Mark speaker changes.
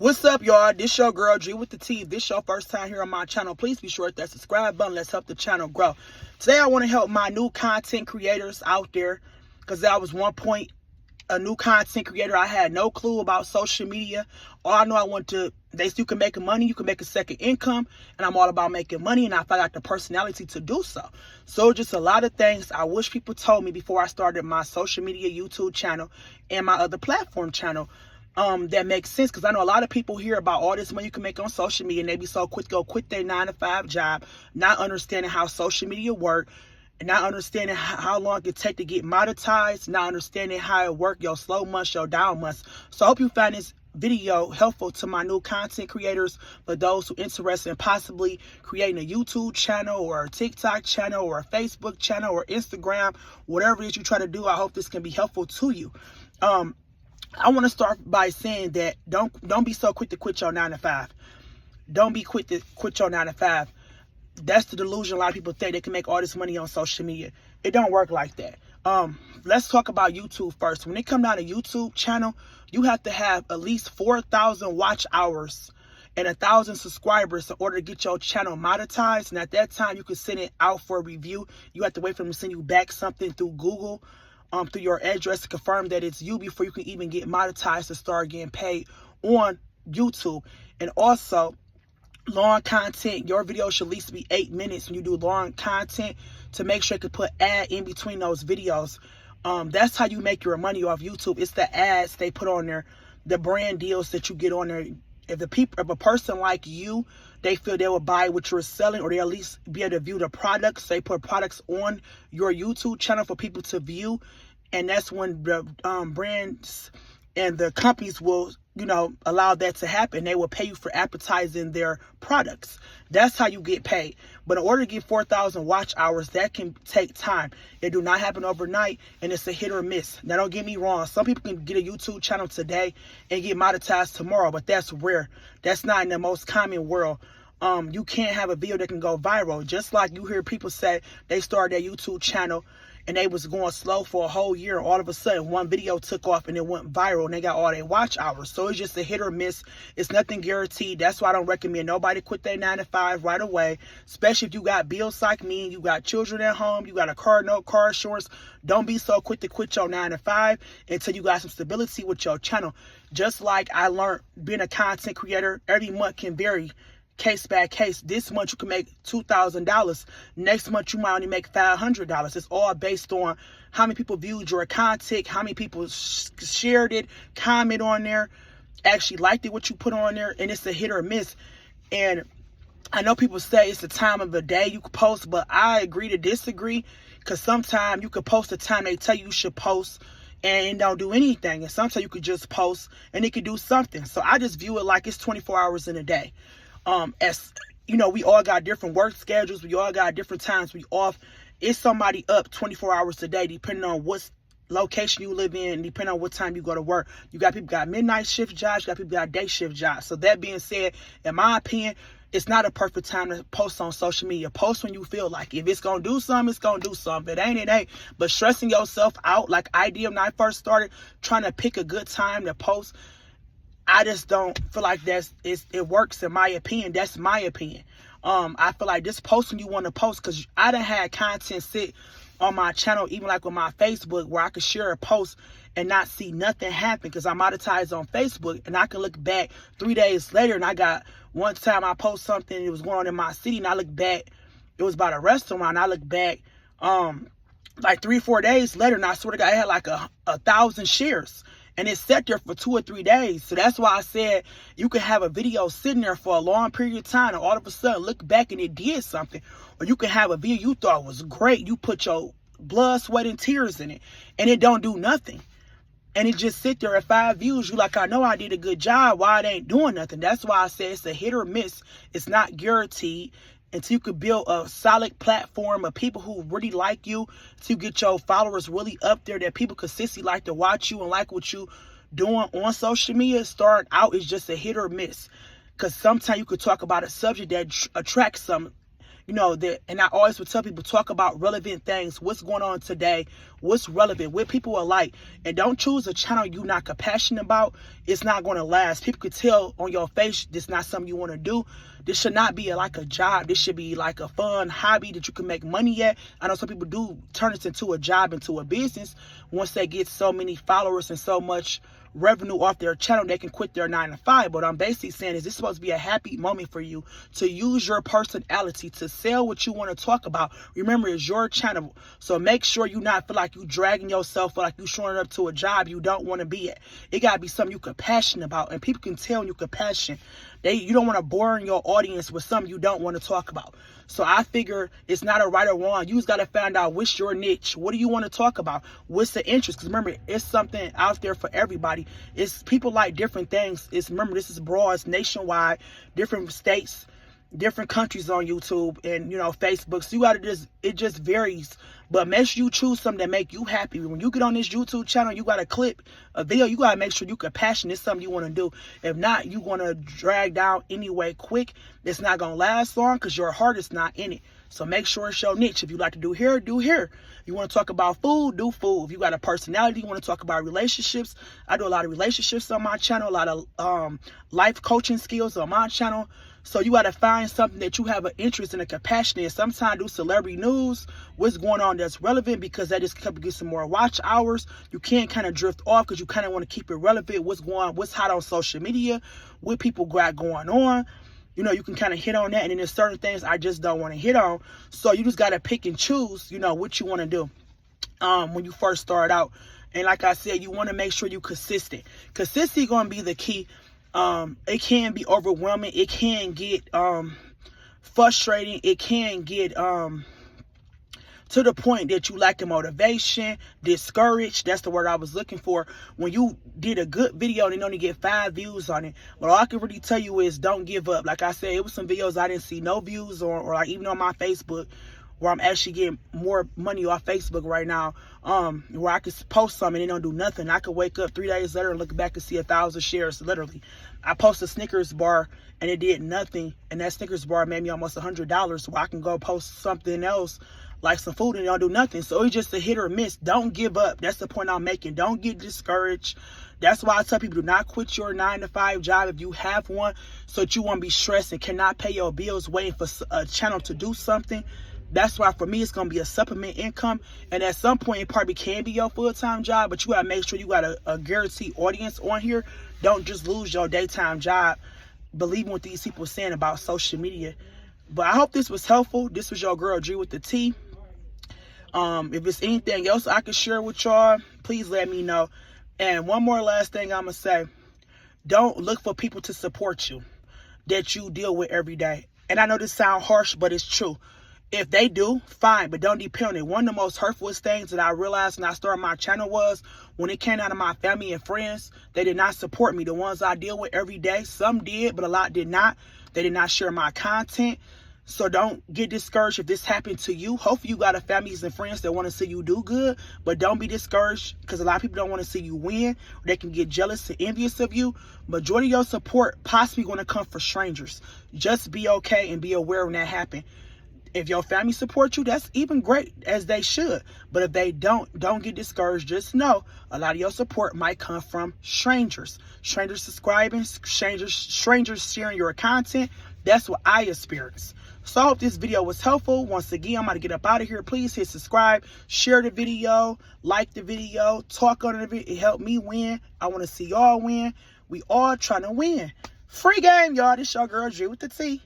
Speaker 1: What's up, y'all? This your girl G with the T. If this your first time here on my channel, please be sure to hit that subscribe button. Let's help the channel grow. Today I want to help my new content creators out there, because I was one point a new content creator. I had no clue about social media. All I know, I want to, you can make money, you can make a second income, and I'm all about making money, and I got the personality to do so. So just a lot of things I wish people told me before I started my social media YouTube channel and my other platform channel. That makes sense, because I know a lot of people hear about all this money you can make on social media, and they be so quick to go quit their 9-to-5 job, not understanding how social media work, and not understanding how long it take to get monetized, not understanding how it work, your slow months, your down months. So I hope you find this video helpful to my new content creators, for those who are interested in possibly creating a YouTube channel or a TikTok channel or a Facebook channel or Instagram, whatever it is you try to do. I hope this can be helpful to you. I want to start by saying that don't be so quick to quit your 9-to-5. Don't be quick to quit your 9-to-5. That's the delusion a lot of people think they can make all this money on social media. It don't work like that. Let's talk about YouTube first. When it comes down to YouTube channel, you have to have at least 4,000 watch hours and 1,000 subscribers in order to get your channel monetized. And at that time, you can send it out for a review. You have to wait for them to send you back something through Google, through your address, to confirm that it's you before you can even get monetized to start getting paid on YouTube. And also, long content, your video should at least be 8 minutes when you do long content, to make sure you can put ad in between those videos. That's how you make your money off YouTube. It's the ads they put on there, the brand deals that you get on there. If a person like you, they feel they will buy what you're selling, or they at least be able to view the products. They put products on your YouTube channel for people to view, and that's when the brands and the companies will, allow that to happen. They will pay you for advertising their products. That's how you get paid. But in order to get 4,000 watch hours, that can take time. It do not happen overnight, and it's a hit or miss. Now, don't get me wrong. Some people can get a YouTube channel today and get monetized tomorrow, but that's rare. That's not in the most common world. You can't have a video that can go viral. Just like you hear people say they started their YouTube channel and they was going slow for a whole year. All of a sudden, one video took off and it went viral, and they got all their watch hours. So it's just a hit or miss. It's nothing guaranteed. That's why I don't recommend nobody quit their 9-to-5 right away, especially if you got bills like me, you got children at home, you got a car note, car insurance. Don't be so quick to quit your 9-to-5 until you got some stability with your channel. Just like I learned, being a content creator, every month can vary case by case. This month you can make $2,000. Next month you might only make $500. It's all based on how many people viewed your content, how many people shared it, comment on there, actually liked it, what you put on there, and it's a hit or miss. And I know people say it's the time of the day you can post, but I agree to disagree, because sometimes you could post the time they tell you should post and don't do anything, and sometimes you could just post and it could do something. So I just view it like it's 24 hours in a day. As you know, we all got different work schedules. We all got different times we off. It's somebody up 24 hours a day, depending on what location you live in, depending on what time you go to work. You got people got midnight shift jobs, you got people got day shift jobs. So that being said, in my opinion, it's not a perfect time to post on social media. Post when you feel like it. If it's going to do something, it's going to do something. If it ain't, it ain't. But stressing yourself out like I did when I first started, trying to pick a good time to post, I just don't feel like it works, in my opinion. That's my opinion. I feel like just posting you want to post, because I done had content sit on my channel, even like on my Facebook, where I could share a post and not see nothing happen, because I'm monetized on Facebook, and I can look back 3 days later, and I got one time I post something, it was going on in my city, and I look back, it was about a restaurant, and I look back like 3-4 days later, and I swear to God, I had like 1,000 shares. And it sat there for 2 or 3 days. So that's why I said you could have a video sitting there for a long period of time, and all of a sudden look back and it did something. Or you can have a video you thought was great. You put your blood, sweat, and tears in it, and it don't do nothing. And it just sit there at 5 views. You like, I know I did a good job. Why it ain't doing nothing? That's why I said it's a hit or miss. It's not guaranteed. Until you could build a solid platform of people who really like you, to get your followers really up there, that people consistently like to watch you and like what you doing on social media. Starting out is just a hit or miss, because sometimes you could talk about a subject that attracts some You know, that, and I always would tell people, talk about relevant things. What's going on today? What's relevant? What people are like. And don't choose a channel you're not compassionate about. It's not going to last. People could tell on your face this is not something you want to do. This should not be like a job. This should be like a fun hobby that you can make money at. I know some people do turn this into a job, into a business. Once they get so many followers and so much revenue off their channel, they can quit their 9-to-5. But I'm basically saying is this supposed to be a happy moment for you to use your personality to sell what you want to talk about. Remember, it's your channel, so make sure you not feel like you dragging yourself or like you showing up to a job you don't want to be at. It got to be something you compassionate about, and people can tell you compassion. You don't want to bore your audience with something you don't want to talk about. So I figure it's not a right or wrong. You just got to find out what's your niche. What do you want to talk about? What's the interest? Because remember, it's something out there for everybody. It's people like different things. Remember, this is broad, it's nationwide, different states, different countries on YouTube and, you know, Facebook. So you got to it just varies. But make sure you choose something that make you happy. When you get on this YouTube channel, you got to clip a video. You got to make sure you compassionate. It's something you want to do. If not, you're going to drag down anyway quick. It's not going to last long because your heart is not in it. So make sure it's your niche. If you like to do hair, do hair. You want to talk about food, do food. If you got a personality, you want to talk about relationships. I do a lot of relationships on my channel, a lot of life coaching skills on my channel. So you got to find something that you have an interest in, a compassion in. Sometimes do celebrity news, what's going on that's relevant, because that just could get some more watch hours. You can't kind of drift off because you kind of want to keep it relevant. What's hot on social media, what people got going on. You know, you can kind of hit on that, and then there's certain things I just don't want to hit on. So you just got to pick and choose, you know, what you want to do when you first start out. And like I said, you want to make sure you're consistent. Consistency going to be the key. It can be overwhelming. It can get frustrating. It can get to the point that you lack the motivation, discouraged. That's the word I was looking for. When you did a good video and you only get 5 views on it, what all I can really tell you is don't give up. Like I said, it was some videos I didn't see no views on, or like even on my Facebook, where I'm actually getting more money off Facebook right now, where I could post something and it don't do nothing. I could wake up 3 days later and look back and see 1,000 shares, literally. I posted a Snickers bar and it did nothing, and that Snickers bar made me almost $100, so I can go post something else like some food and it don't do nothing. So it's just a hit or miss. Don't give up. That's the point I'm making. Don't get discouraged. That's why I tell people, do not quit your 9-to-5 job if you have one, so that you won't be stressed and cannot pay your bills waiting for a channel to do something. That's why for me, it's going to be a supplement income. And at some point, it probably can be your full-time job, but you got to make sure you got a guaranteed audience on here. Don't just lose your daytime job believing what these people are saying about social media. But I hope this was helpful. This was your girl, Dre with the T. If there's anything else I can share with y'all, please let me know. And one more last thing I'm going to say. Don't look for people to support you that you deal with every day. And I know this sounds harsh, but it's true. If they do, fine, but don't depend on it. One of the most hurtful things that I realized when I started my channel was when it came out of my family and friends, they did not support me. The ones I deal with every day, some did, but a lot did not. They did not share my content. So don't get discouraged if this happened to you. Hopefully you got a families and friends that want to see you do good, but don't be discouraged, because a lot of people don't want to see you win. They can get jealous and envious of you. Majority of your support possibly going to come from strangers. Just be okay and be aware when that happens. If your family supports you, that's even great, as they should. But if they don't get discouraged. Just know a lot of your support might come from strangers. Strangers subscribing, strangers sharing your content. That's what I experienced. So I hope this video was helpful. Once again, I'm about to get up out of here. Please hit subscribe, share the video, like the video, talk on it. It helped me win. I want to see y'all win. We all trying to win. Free game, y'all. This your girl, Dre with the T.